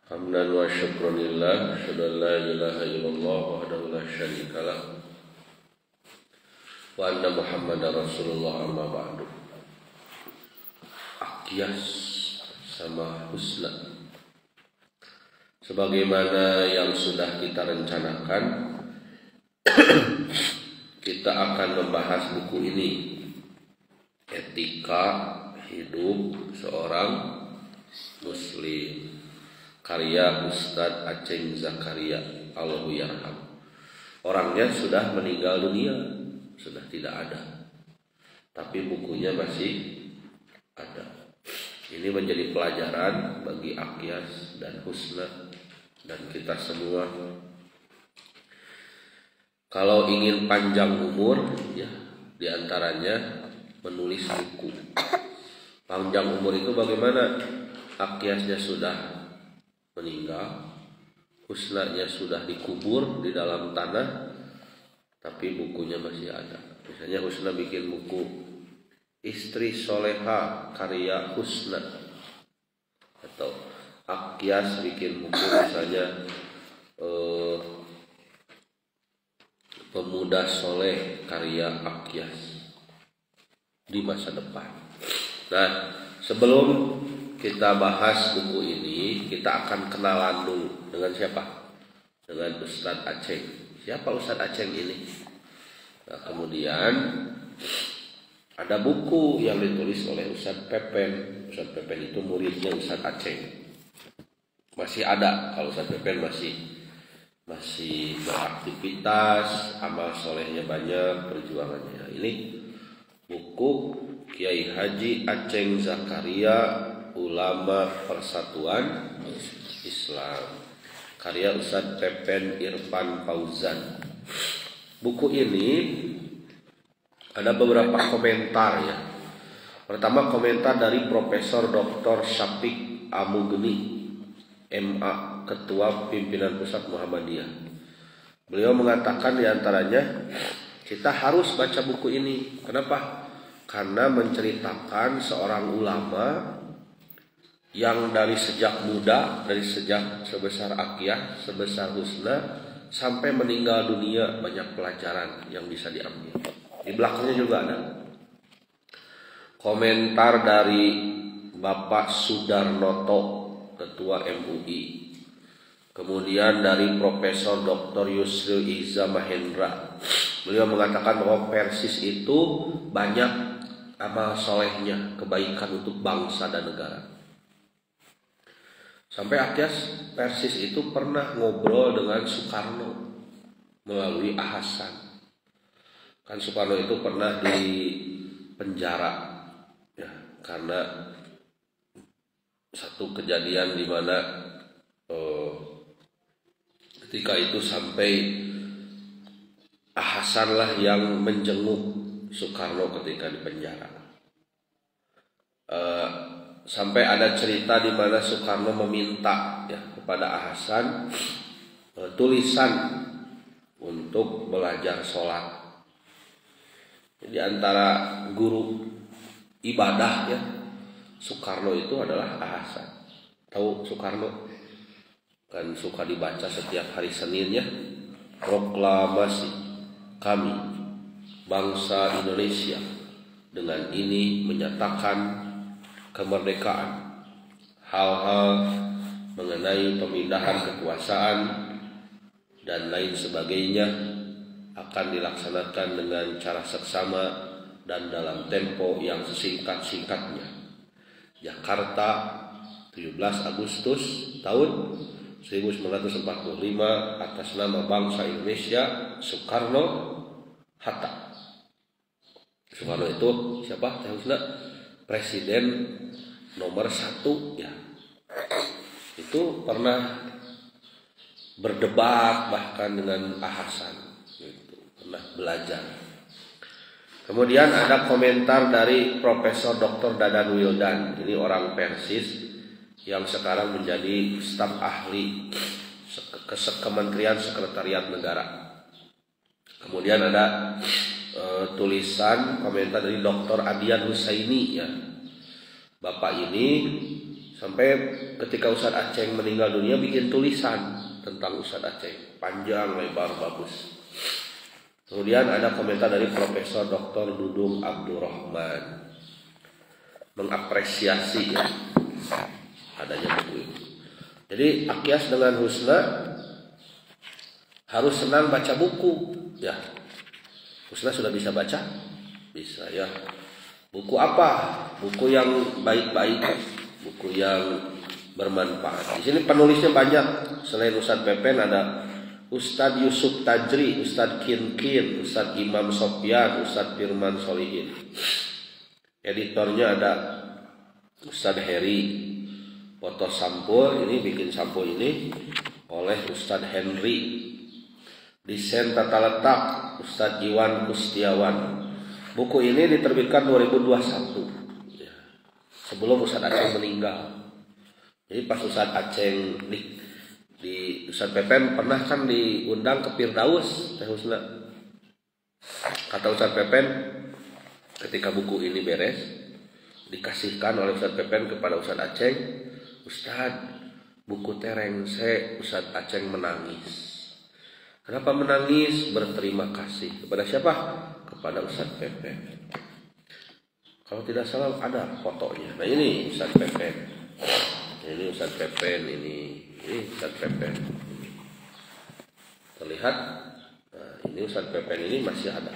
Hamdan wa syukranillah, asyhadu an la ilaha illallah wahdahu la syarikalah wa anna Muhammadar Rasulullah amma ba'du. Aqyas sama husna, sebagaimana yang sudah kita rencanakan, kita akan membahas buku ini, Etika Hidup Seorang Muslim, karya Ustadz Aceng Zakaria Allahu yarham. Orangnya sudah meninggal dunia, sudah tidak ada, tapi bukunya masih ada. Ini menjadi pelajaran bagi Aqyas dan Husna dan kita semua. Kalau ingin panjang umur, ya diantaranya menulis buku. Panjang umur itu bagaimana? Aqyasnya sudah meninggal, Husnanya sudah dikubur di dalam tanah, tapi bukunya masih ada. Misalnya Husna bikin buku Istri Soleha karya Husna, atau Aqyas bikin buku misalnya Pemuda Soleh karya Aqyas di masa depan. Nah, sebelum kita bahas buku ini, kita akan kenalan dulu dengan siapa? Dengan Ustadz Aceng. Siapa Ustadz Aceng ini? Nah, kemudian ada buku yang ditulis oleh Ustadz Pepen. Ustadz Pepen itu muridnya Ustadz Aceng. Masih ada, kalau Ustadz Pepen masih beraktivitas, amal solehnya banyak, perjuangannya. Ini buku Kiai Haji Aceng Zakaria, Ulama Persatuan Islam, karya Ustadz Pepen Irfan Fauzan. Buku ini ada beberapa komentar ya. Pertama, komentar dari Profesor Dr. Syafiq Amugeni, MA, Ketua Pimpinan Pusat Muhammadiyah. Beliau mengatakan diantaranya, kita harus baca buku ini. Kenapa? Karena menceritakan seorang ulama yang dari sejak muda, dari sejak sebesar Aqyas, sebesar Husna, sampai meninggal dunia, banyak pelajaran yang bisa diambil. Di belakangnya juga ada komentar dari Bapak Sudarnoto, Ketua MUI. Kemudian dari Profesor Dr. Yusril Iza Mahendra. Beliau mengatakan bahwa Persis itu banyak amal solehnya, kebaikan untuk bangsa dan negara. Sampai Aqyas Persis itu pernah ngobrol dengan Soekarno melalui Ahasan. Kan Soekarno itu pernah di penjara ya, karena satu kejadian di mana ketika itu sampai Ahasan lah yang menjenguk Soekarno ketika di penjara. Sampai ada cerita di mana Soekarno meminta ya kepada Ahasan tulisan untuk belajar sholat. Di antara guru ibadah ya Soekarno itu adalah Ahasan. Tahu Soekarno? Kan suka dibaca setiap hari Senin ya. Proklamasi kami bangsa Indonesia dengan ini menyatakan kemerdekaan. Hal-hal mengenai pemindahan kekuasaan dan lain sebagainya akan dilaksanakan dengan cara seksama dan dalam tempo yang sesingkat-singkatnya. Jakarta, 17 Agustus tahun 1945, atas nama bangsa Indonesia, Soekarno Hatta. Soekarno itu siapa? Presiden nomor 1 ya. Itu pernah berdebat bahkan dengan Ahasan gitu, pernah belajar. Kemudian ada komentar dari Profesor Dr. Dadan Wildan. Ini orang Persis yang sekarang menjadi staf ahli Kementerian Sekretariat Negara. Kemudian ada tulisan komentar dari Dr. Adian Husaini ya. Bapak ini Sampai ketika Ustadz Aceng meninggal dunia bikin tulisan tentang Ustadz Aceng, panjang lebar bagus. Kemudian ada komentar dari Profesor Dr. Dudung Abdurrahman mengapresiasi ya adanya buku ini. Jadi Akyas dengan Husna harus senang baca buku ya. Husna sudah bisa baca? Bisa ya. Buku apa? Buku yang baik-baik, buku yang bermanfaat. Di sini penulisnya banyak. Selain Ustadz Pepen ada Ustadz Yusuf Tajri, Ustadz Kinkin, Ustadz Imam Sofyan, Ustadz Firman Solihin. Editornya ada Ustadz Heri. Foto sampul ini, bikin sampul ini oleh Ustadz Henry. Desain tata letak Ustadz Iwan Kustiawan. Buku ini diterbitkan 2021 ya, sebelum Ustadz Aceng meninggal. Jadi pas Ustadz Aceng di Ustadz Pepen pernah kan diundang ke Firdaus Teh Husna. Kata Ustadz Pepen ketika buku ini beres dikasihkan oleh Ustadz Pepen kepada Ustadz Aceng, Ustadz buku terengse. Ustadz Aceng menangis. Kenapa menangis? Berterima kasih kepada siapa? Kepada Ustadz Pepen. Kalau tidak salah ada fotonya. Nah ini Ustadz Pepen. Ini Ustadz Pepen, ini Ustadz Pepen. Terlihat? Nah, ini Ustadz Pepen ini masih ada.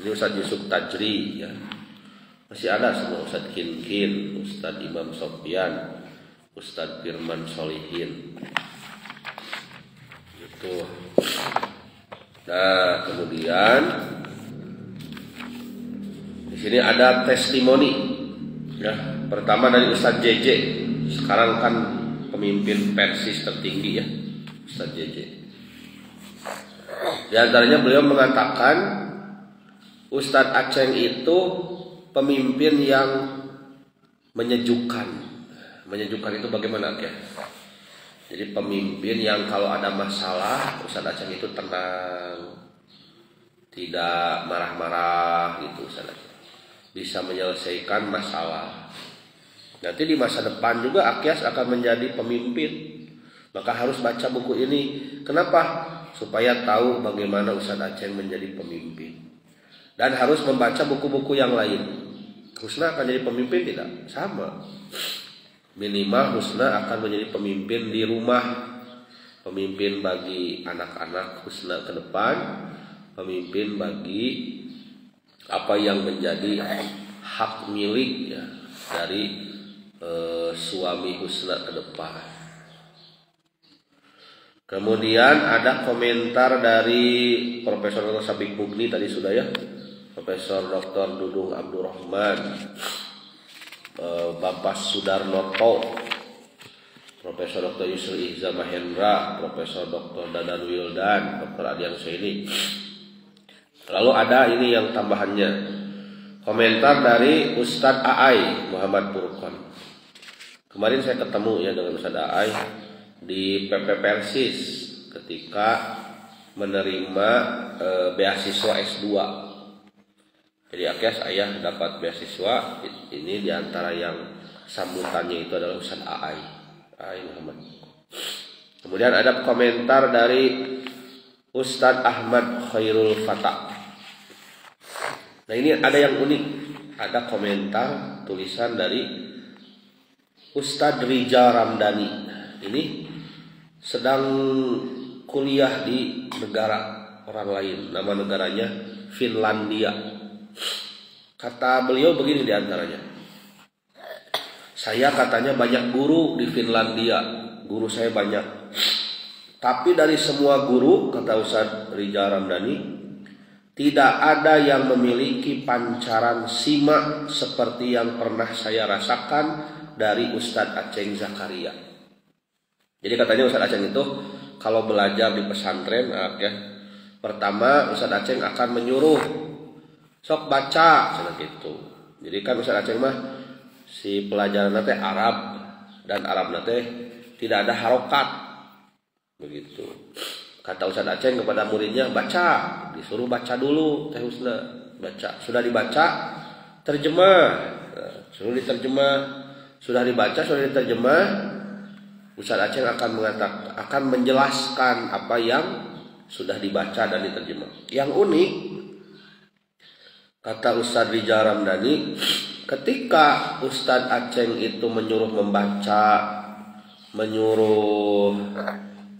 Ini Ustadz Yusuf Tajri ya. Masih ada semua, Ustadz Kinkin, Ustadz Imam Sofyan, Ustadz Firman Solihin. Gitu. Nah, kemudian di sini ada testimoni. Ya, pertama dari Ustadz JJ. Sekarang kan pemimpin Persis tertinggi ya, Ustadz JJ. Di antaranya beliau mengatakan Ustadz Aceng itu pemimpin yang menyejukkan. Menyejukkan itu bagaimana ya? Jadi pemimpin yang kalau ada masalah Ustadz Aceng itu tenang, tidak marah-marah gitu Ustadz Aceng. Bisa menyelesaikan masalah. Nanti di masa depan juga Akyas akan menjadi pemimpin. Maka harus baca buku ini. Kenapa? Supaya tahu bagaimana Ustadz Aceng menjadi pemimpin. Dan harus membaca buku-buku yang lain. Husna akan jadi pemimpin tidak? Sama. Minimal Husna akan menjadi pemimpin di rumah. Pemimpin bagi anak-anak Husna ke depan. Pemimpin bagi apa yang menjadi hak milik ya, dari suami Husna ke depan. Kemudian ada komentar dari Profesor Dr. Sabik Mugni tadi sudah ya. Profesor Dr. Dudung Abdurrahman, Bapak Sudarnoto, Profesor Dr. Yusri Ihza Mahendra, Profesor Dr. Dadan Wildan, Dr. Adian Saini. Lalu ada ini yang tambahannya, komentar dari Ustadz Aai Muhammad Furqon. Kemarin saya ketemu ya dengan Ustadz Aai di PP Persis ketika menerima beasiswa S2. Jadi Akyas ayah dapat beasiswa, ini diantara yang sambutannya itu adalah Ustadz Aai Muhammad. Kemudian ada komentar dari Ustadz Ahmad Khairul Fatah. Nah ini ada yang unik, ada komentar tulisan dari Ustadz Rijal Ramdhani. Ini sedang kuliah di negara orang lain, nama negaranya Finlandia. Kata beliau begini diantaranya, saya katanya banyak guru di Finlandia, guru saya banyak. Tapi dari semua guru, kata Ustadz Rijal Ramdhani, tidak ada yang memiliki pancaran simak seperti yang pernah saya rasakan dari Ustadz Aceng Zakaria. Jadi katanya Ustadz Aceng itu kalau belajar di pesantren, ya, pertama Ustadz Aceng akan menyuruh sok baca, seperti itu. Jadi kan Ustadz Aceng mah si pelajaran nanti Arab dan Arab nanti tidak ada harokat, begitu. Kata Ustadz Aceng kepada muridnya, baca, disuruh baca dulu, Teh Husna, baca. Sudah dibaca, terjemah, suruh diterjemah. sudah dibaca, sudah diterjemah, Ustaz Aceng akan menjelaskan apa yang sudah dibaca dan diterjemah. Yang unik, kata Ustaz Rijal Ramdhani, ketika Ustaz Aceng itu menyuruh membaca, menyuruh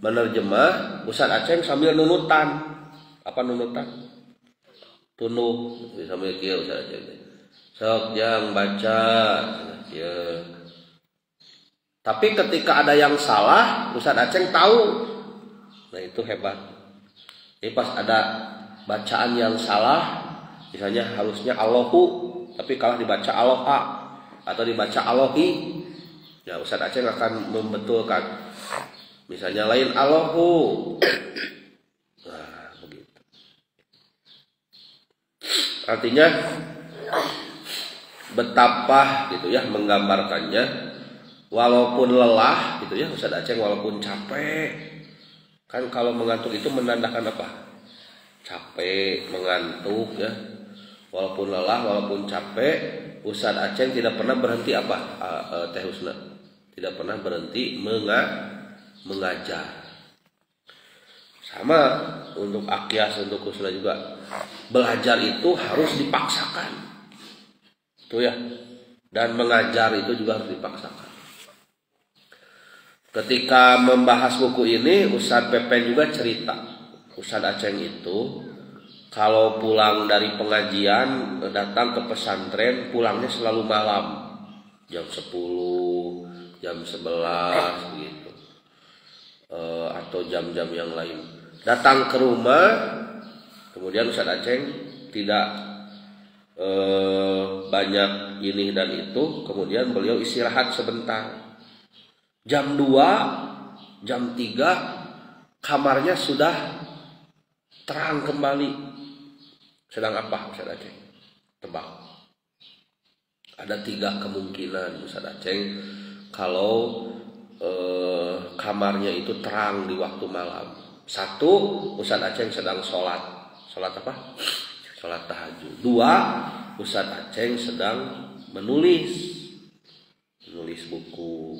menerjemah, Ustaz Aceng sambil nunutan. Apa nunutan? Tunuh sambil kieu Ustaz Aceng. Sok yang baca ya. Tapi ketika ada yang salah, Ustaz Aceng tahu. Nah, itu hebat. Jadi pas ada bacaan yang salah, misalnya harusnya Allahu, tapi kalau dibaca Aloha atau dibaca Alohi, ya Ustaz Aceng akan membetulkan. Misalnya lain Allahu. Nah, begitu. Artinya betapa gitu ya menggambarkannya, walaupun lelah gitu ya Ustaz Aceng, walaupun capek. Kan kalau mengantuk itu menandakan apa? Capek, mengantuk ya. Walaupun lelah, walaupun capek, Ustaz Aceng tidak pernah berhenti apa? Teh Husna tidak pernah berhenti mengajar. Sama untuk Akyas, untuk Husna juga. Belajar itu harus dipaksakan. Itu ya. Dan mengajar itu juga harus dipaksakan. Ketika membahas buku ini, Ustadz Pepen juga cerita. Ustadz Aceng itu kalau pulang dari pengajian, datang ke pesantren, pulangnya selalu malam. Jam 10, jam 11 gitu. Atau jam-jam yang lain. Datang ke rumah, kemudian Ustadz Aceng tidak banyak ini dan itu, kemudian beliau istirahat sebentar. Jam 2, jam 3 kamarnya sudah terang kembali. Sedang apa Ustaz Aceng? Tebak. Ada 3 kemungkinan Ustaz Aceng kalau kamarnya itu terang di waktu malam. 1, Ustaz Aceng sedang sholat. Sholat apa? Sholat tahajud. 2, Ustaz Aceng sedang menulis buku.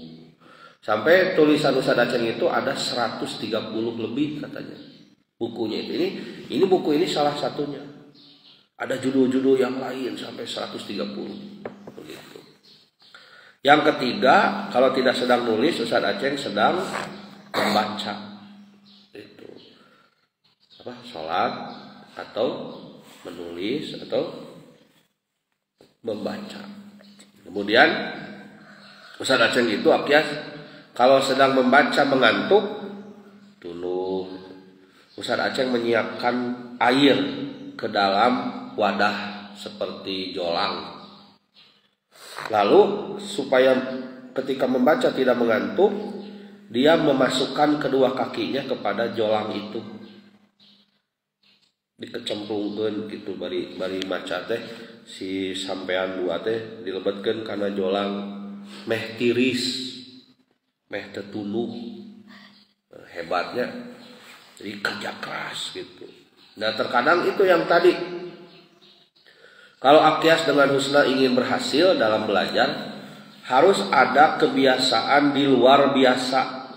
Sampai tulisan Ustaz Aceng itu ada 130 lebih katanya. Bukunya itu. Ini buku ini salah satunya. Ada judul-judul yang lain sampai 130. Begitu. Yang ketiga, kalau tidak sedang nulis, Ustaz Aceng sedang membaca. Itu. Apa? Sholat atau menulis atau membaca. Kemudian Ustaz Aceng itu Akyas kalau sedang membaca mengantuk, dulu Ustaz Aceng menyiapkan air ke dalam wadah seperti jolang. Lalu supaya ketika membaca tidak mengantuk, dia memasukkan kedua kakinya kepada jolang itu. Dikecemplungkeun gitu bari maca teh si sampean dua teh dilebetkeun kana jolang meh tiris. Meh tetunuh, hebatnya, jadi kerja keras gitu. Nah terkadang itu yang tadi, kalau Akyas dengan Husna ingin berhasil dalam belajar, harus ada kebiasaan di luar biasa.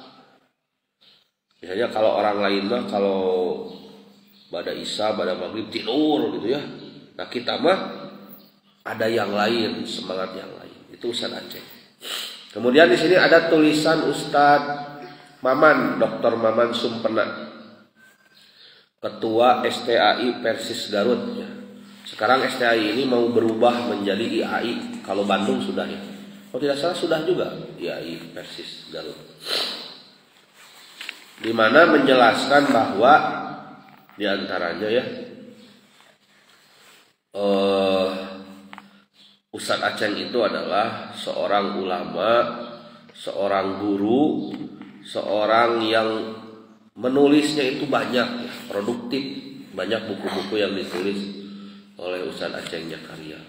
Misalnya kalau orang lain mah kalau pada Isya, pada Maghrib tidur gitu ya. Nah kita mah ada yang lain, semangat yang lain. Itu Ustaz Aceng. Kemudian di sini ada tulisan Ustadz Maman, Dr. Maman Sumpena, Ketua STAI Persis Garut. Sekarang STAI ini mau berubah menjadi IAI. Kalau Bandung sudah ya. Kalau tidak salah sudah juga IAI Persis Garut. Di mana menjelaskan bahwa di antaranya ya Ustadz Aceng itu adalah seorang ulama, seorang guru, seorang yang menulisnya itu banyak ya, produktif, banyak buku-buku yang ditulis oleh Ustadz Aceng Jakaria.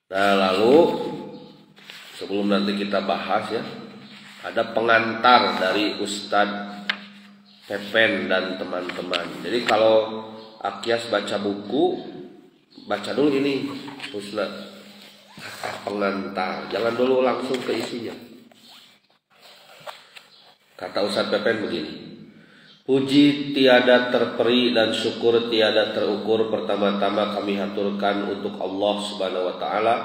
Nah lalu sebelum nanti kita bahas ya, ada pengantar dari Ustadz Pepen dan teman-teman. Jadi kalau Akyas baca buku, baca dulu ini Husna. kata pengantar. Jangan dulu langsung ke isinya. Kata Ustadz Pepen begini. Puji tiada terperi dan syukur tiada terukur. Pertama-tama kami haturkan untuk Allah Subhanahu wa taala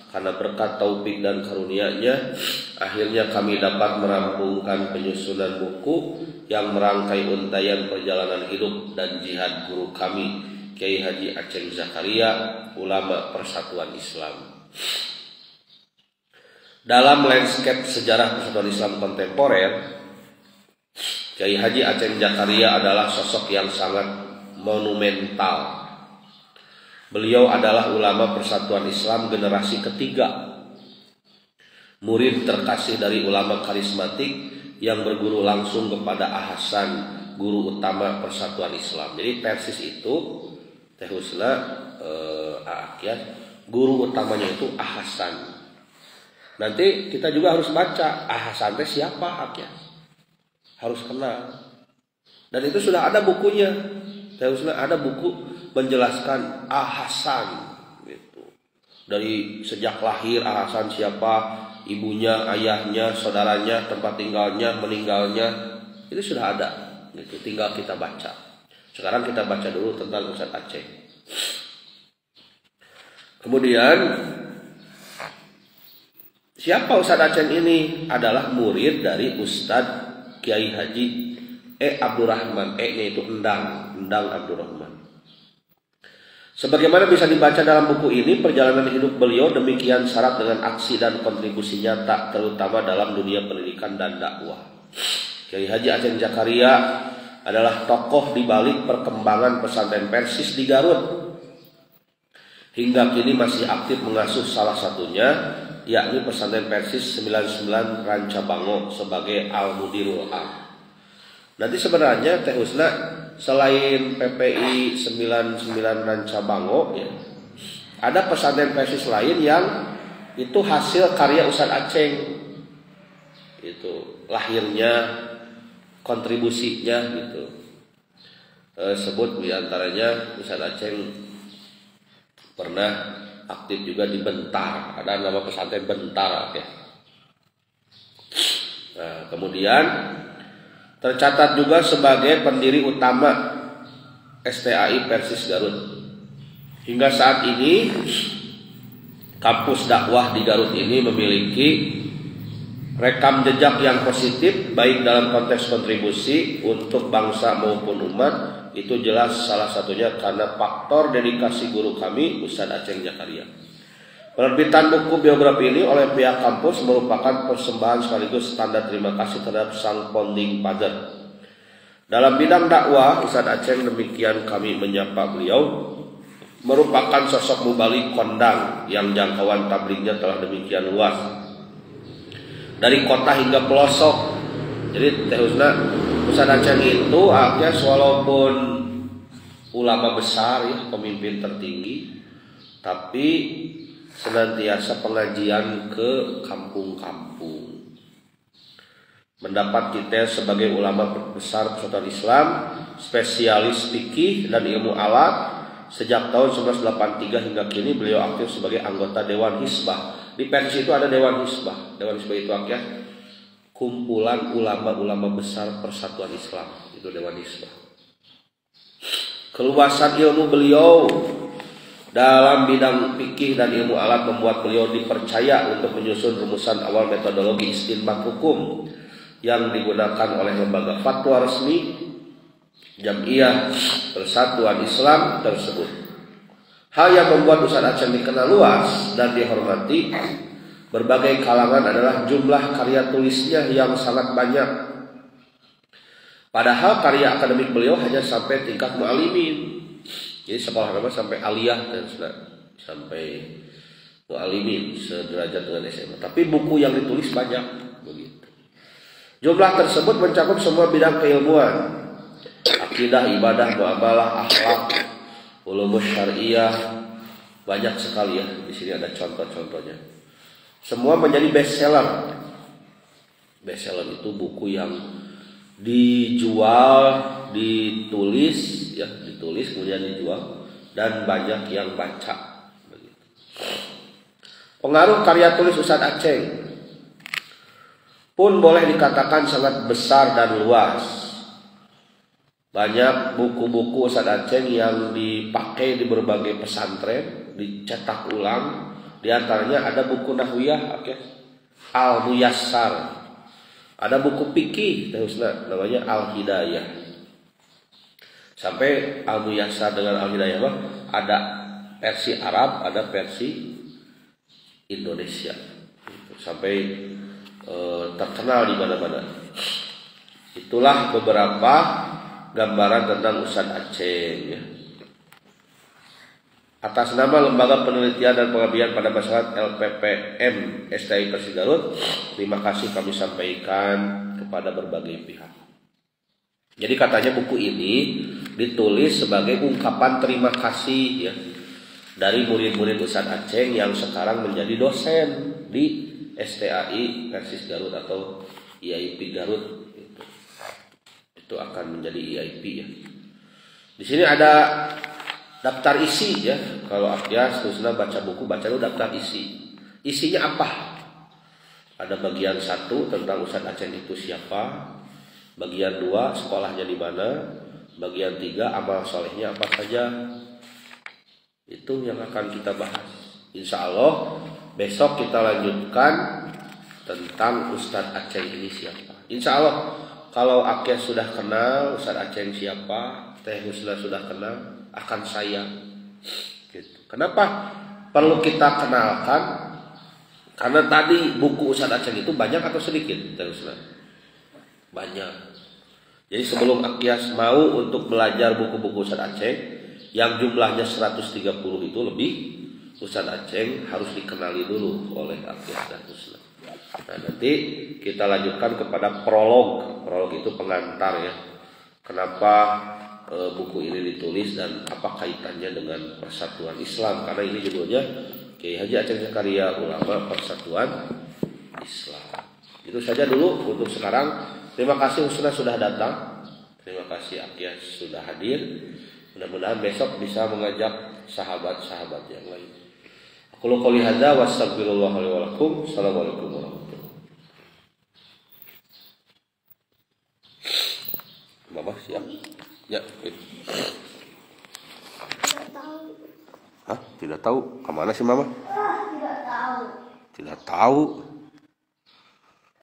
karena berkat taufik dan karunia-Nya akhirnya kami dapat merampungkan penyusunan buku yang merangkai untayan perjalanan hidup dan jihad guru kami Kiai Haji Aceng Zakaria, ulama Persatuan Islam. Dalam landscape sejarah Persatuan Islam kontemporer, Kiai Haji Aceng Zakaria adalah sosok yang sangat monumental. Beliau adalah ulama Persatuan Islam generasi ketiga, murid terkasih dari ulama karismatik yang berguru langsung kepada Ahasan, guru utama Persatuan Islam. Jadi Persis itu Teh Husna Aakyas, guru utamanya itu Ahasan. Nanti kita juga harus baca Ahasan teh siapa Akyas, harus kenal. Dan itu sudah ada bukunya. Teh Husna ada buku menjelaskan Ahasan gitu. Dari sejak lahir Ahasan siapa, ibunya, ayahnya, saudaranya, tempat tinggalnya, meninggalnya, itu sudah ada gitu. Tinggal kita baca. Sekarang kita baca dulu tentang Ustadz Aceh. Kemudian siapa Ustadz Aceh ini? Adalah murid dari Ustadz Kiai Haji Abdurrahman. Nya itu Endang Abdurrahman. Sebagaimana bisa dibaca dalam buku ini, perjalanan hidup beliau demikian syarat dengan aksi dan kontribusi nyata, terutama dalam dunia pendidikan dan dakwah. Kiai Haji Aceng Zakaria adalah tokoh di balik perkembangan pesantren Persis di Garut. Hingga kini masih aktif mengasuh salah satunya, yakni pesantren Persis 99 Rancabango sebagai Al-Mudirul Am. Nanti sebenarnya Teh Husna selain PPI 99 Rancabango ya, ada pesantren Persis lain yang itu hasil karya Ustadz Aceng. Itu lahirnya, kontribusinya gitu. Sebut diantaranya Ustadz Aceng pernah aktif juga di Bentar, ada nama pesantren Bentar ya. Nah, kemudian tercatat juga sebagai pendiri utama STAI Persis Garut. Hingga saat ini kampus dakwah di Garut ini memiliki rekam jejak yang positif baik dalam konteks kontribusi untuk bangsa maupun umat. Itu jelas salah satunya karena faktor dedikasi guru kami Ustadz Aceng Zakaria. Penerbitan buku biografi ini oleh pihak kampus merupakan persembahan sekaligus tanda terima kasih terhadap sang founding father. Dalam bidang dakwah, Ustadz Aceng demikian kami menyapa beliau, merupakan sosok mubalik kondang yang jangkauan tablignya telah demikian luas. Dari kota hingga pelosok. Jadi Teh Husna, Ustadz Aceng itu akhirnya walaupun ulama besar ya, pemimpin tertinggi, tapi senantiasa pengajian ke kampung-kampung. Mendapat titel sebagai ulama besar Persatuan Islam, spesialis fikih dan ilmu alat. Sejak tahun 1983 hingga kini beliau aktif sebagai anggota Dewan Hizbah. Di Persis itu ada Dewan Hizbah. Dewan Hizbah itu akhirnya kumpulan ulama-ulama besar Persatuan Islam. Itu Dewan Hizbah. Keluasan ilmu beliau dalam bidang fikih dan ilmu alat membuat beliau dipercaya untuk menyusun rumusan awal metodologi istinbat hukum yang digunakan oleh lembaga fatwa resmi Jam'iyah Persatuan Islam tersebut. Hal yang membuat Ustadz Aceng dikenal luas dan dihormati berbagai kalangan adalah jumlah karya tulisnya yang sangat banyak. Padahal karya akademik beliau hanya sampai tingkat mu'alimin. Jadi sekolah nama sampai aliyah dan sampai mu'alimin sederajat dengan SMA. Tapi buku yang ditulis banyak begitu. Jumlah tersebut mencakup semua bidang keilmuan, akidah, ibadah, muamalah, akhlak, ulumus syariah, banyak sekali ya. Di sini ada contoh-contohnya. Semua menjadi bestseller. Bestseller itu buku yang dijual, ditulis kemudian dijual dan banyak yang baca begitu. Pengaruh karya tulis Ustadz Aceng pun boleh dikatakan sangat besar dan luas. Banyak buku-buku Ustadz Aceng yang dipakai di berbagai pesantren, dicetak ulang. Di antaranya ada buku Nahwiyah, Al-Muyassar. Ada buku fikih namanya Al-Hidayah. Sampai Al-Muyassar dengan Al-Hidayah ada versi Arab, ada versi Indonesia. Sampai terkenal di mana-mana. Itulah beberapa gambaran tentang Ustadz Aceng ya. Atas nama Lembaga Penelitian dan Pengabdian pada Masyarakat LPPM STI Persis Garut, terima kasih kami sampaikan kepada berbagai pihak. Jadi katanya buku ini ditulis sebagai ungkapan terima kasih ya dari murid-murid Ustadz Aceng yang sekarang menjadi dosen di STAI Persis Garut atau IAIP Garut. Itu akan menjadi IAIP ya. Di sini ada daftar isi ya. Kalau Akyas teruslah baca buku, baca dulu daftar isi. Isinya apa? Ada bagian 1 tentang Ustadz Aceng itu siapa. Bagian 2 sekolahnya di mana. Bagian 3 amal solehnya apa saja. Itu yang akan kita bahas. Insya Allah besok kita lanjutkan tentang Ustadz Aceng ini siapa. Insya Allah kalau Akyas sudah kenal Ustadz Aceng siapa, Teh Husna sudah kenal, akan saya gitu. Kenapa perlu kita kenalkan? Karena tadi buku Ustadz Aceng itu banyak atau sedikit, Teh Husna? Banyak. Jadi sebelum Akyas mau untuk belajar buku-buku Ustadz Aceng yang jumlahnya 130 itu lebih, Ustadz Aceng harus dikenali dulu oleh Akyas dan Husna. Nah, nanti kita lanjutkan kepada prolog. Prolog itu pengantar ya. Kenapa buku ini ditulis dan apa kaitannya dengan persatuan Islam? Karena ini judulnya Kiai Haji Aceng Zakaria Ulama Persatuan Islam. Itu saja dulu untuk sekarang. Terima kasih Husna sudah datang. Terima kasih Akyas sudah hadir. Mudah-mudahan besok bisa mengajak sahabat-sahabat yang lain. Aku qouli hadza wa astaghfirullah li wa lakum. Assalamualaikum warahmatullahi wabarakatuh. Mama siap? Ya. Tidak tahu. Hah? Tidak tahu. Kemana sih Mama? Tidak tahu. Tidak tahu.